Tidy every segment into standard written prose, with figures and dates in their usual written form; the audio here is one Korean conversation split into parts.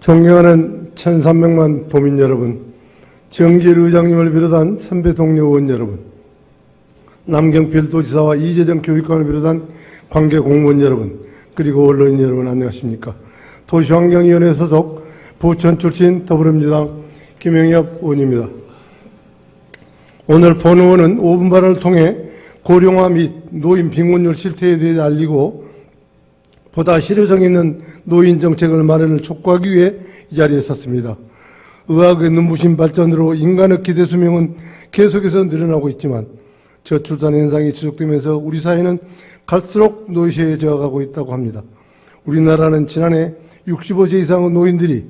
존경하는 1300만 도민 여러분, 정길 의장님을 비롯한 선배 동료 의원 여러분, 남경필 도지사와 이재정 교육감을 비롯한 관계 공무원 여러분, 그리고 언론인 여러분 안녕하십니까. 도시환경위원회 소속 부천 출신 더불어민주당 김영엽 의원입니다. 오늘 본 의원은 5분 발언을 통해 고령화 및 노인 빈곤율 실태에 대해 알리고 보다 실효성 있는 노인 정책을 마련을 촉구하기 위해 이 자리에 섰습니다. 의학의 눈부신 발전으로 인간의 기대 수명은 계속해서 늘어나고 있지만 저출산 현상이 지속되면서 우리 사회는 갈수록 노쇠에 저어가고 있다고 합니다. 우리나라는 지난해 65세 이상의 노인들이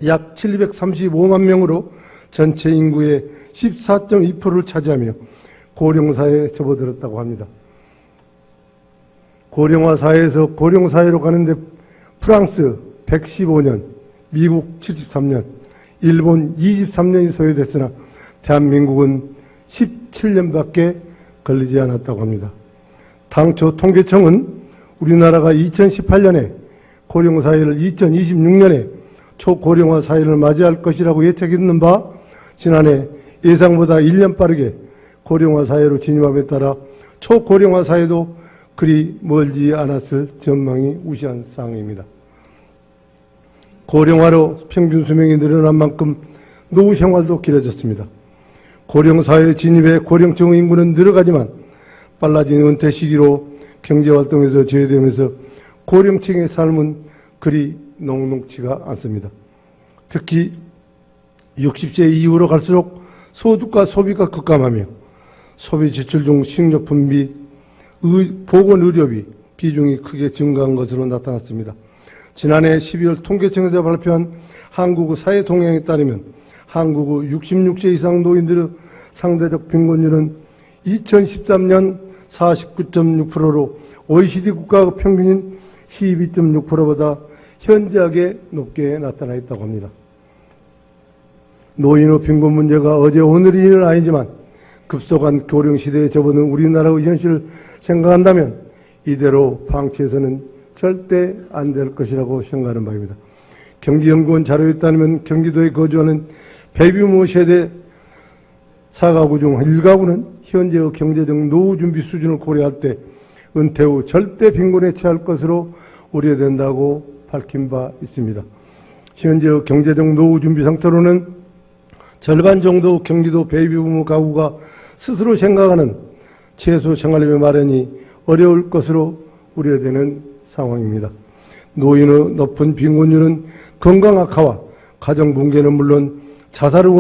약 735만 명으로 전체 인구의 14.2%를 차지하며 고령사회에 접어들었다고 합니다. 고령화 사회에서 고령사회로 가는데 프랑스 115년, 미국 73년, 일본 23년이 소요됐으나 대한민국은 17년밖에 걸리지 않았다고 합니다. 당초 통계청은 우리나라가 2018년에 고령사회를 2026년에 초고령화 사회를 맞이할 것이라고 예측했는 바 지난해 예상보다 1년 빠르게 고령화 사회로 진입함에 따라 초고령화 사회도 그리 멀지 않았을 전망이 우시한 상황입니다. 고령화로 평균 수명이 늘어난 만큼 노후 생활도 길어졌습니다. 고령사회 진입에 고령층 인구는 늘어가지만 빨라진 은퇴 시기로 경제활동에서 제외되면서 고령층의 삶은 그리 녹록지가 않습니다. 특히 60세 이후로 갈수록 소득과 소비가 급감하며 소비 지출 중 식료품 및 보건의료비 비중이 크게 증가한 것으로 나타났습니다. 지난해 12월 통계청에서 발표한 한국의 사회 동향에 따르면 한국의 66세 이상 노인들의 상대적 빈곤율은 2013년 49.6%로 OECD 국가 평균인 12.6%보다 현저하게 높게 나타나 있다고 합니다. 노인의 빈곤 문제가 어제 오늘의 일은 아니지만 급속한 고령시대에 접어든 우리나라의 현실을 생각한다면 이대로 방치해서는 절대 안 될 것이라고 생각하는 바입니다. 경기연구원 자료에 따르면 경기도에 거주하는 베이비부모 세대 4가구 중 1가구는 현재의 경제적 노후 준비 수준을 고려할 때 은퇴 후 절대 빈곤에 처할 것으로 우려된다고 밝힌 바 있습니다. 현재의 경제적 노후 준비 상태로는 절반 정도 경기도 베이비부모 가구가 스스로 생각하는 최소 생활비 마련이 어려울 것으로 우려되는 상황입니다. 노인의 높은 빈곤율은 건강 악화와 가정 붕괴는 물론 자살의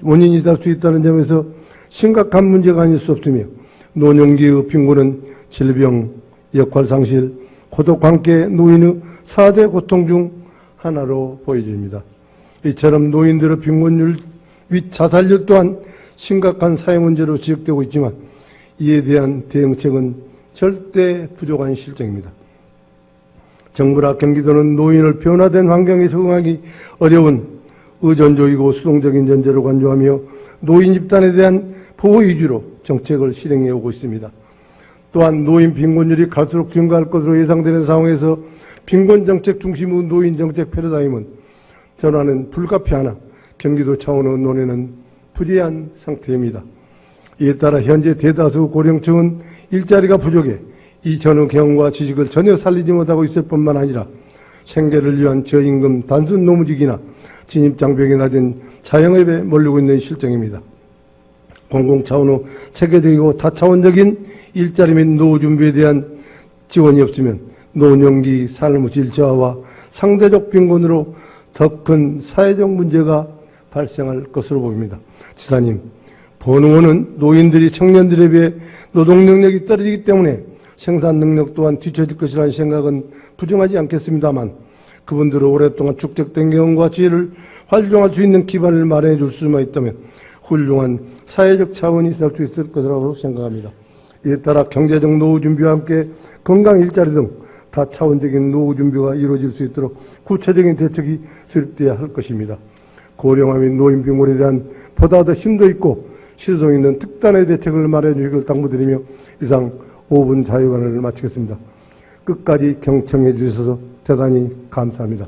원인이 될 수 있다는 점에서 심각한 문제가 아닐 수 없으며 노년기의 빈곤은 질병, 역할 상실, 고독과 함께 노인의 4대 고통 중 하나로 보여집니다. 이처럼 노인들의 빈곤율 및 자살률 또한 심각한 사회 문제로 지적되고 있지만 이에 대한 대응책은 절대 부족한 실정입니다. 정부나 경기도는 노인을 변화된 환경에 적응하기 어려운 의존적이고 수동적인 전제로 간주하며 노인 집단에 대한 보호 위주로 정책을 실행해 오고 있습니다. 또한 노인 빈곤율이 갈수록 증가할 것으로 예상되는 상황에서 빈곤 정책 중심의 노인 정책 패러다임은 전환은 불가피하나 경기도 차원의 논의는 부재한 상태입니다. 이에 따라 현재 대다수 고령층은 일자리가 부족해 이전의 경험과 지식을 전혀 살리지 못하고 있을 뿐만 아니라 생계를 위한 저임금 단순 노무직이나 진입장벽이 낮은 자영업에 몰리고 있는 실정입니다. 공공차원의 체계적이고 다차원적인 일자리 및 노후 준비에 대한 지원이 없으면 노년기 삶의 질 저하와 상대적 빈곤으로 더 큰 사회적 문제가 발생할 것으로 보입니다. 지사님, 본 의원은 노인들이 청년들에 비해 노동 능력이 떨어지기 때문에 생산 능력 또한 뒤처질 것이라는 생각은 부정하지 않겠습니다만 그분들은 오랫동안 축적된 경험과 지혜를 활용할 수 있는 기반을 마련해 줄 수만 있다면 훌륭한 사회적 차원이 될 수 있을 것이라고 생각합니다. 이에 따라 경제적 노후 준비와 함께 건강 일자리 등 다차원적인 노후 준비가 이루어질 수 있도록 구체적인 대책이 수립되어야 할 것입니다. 고령화 및 노인 빈곤에 대한 보다 더 심도 있고 실효성 있는 특단의 대책을 마련해 주시길 당부드리며 이상 5분 자유관을 마치겠습니다. 끝까지 경청해 주셔서 대단히 감사합니다.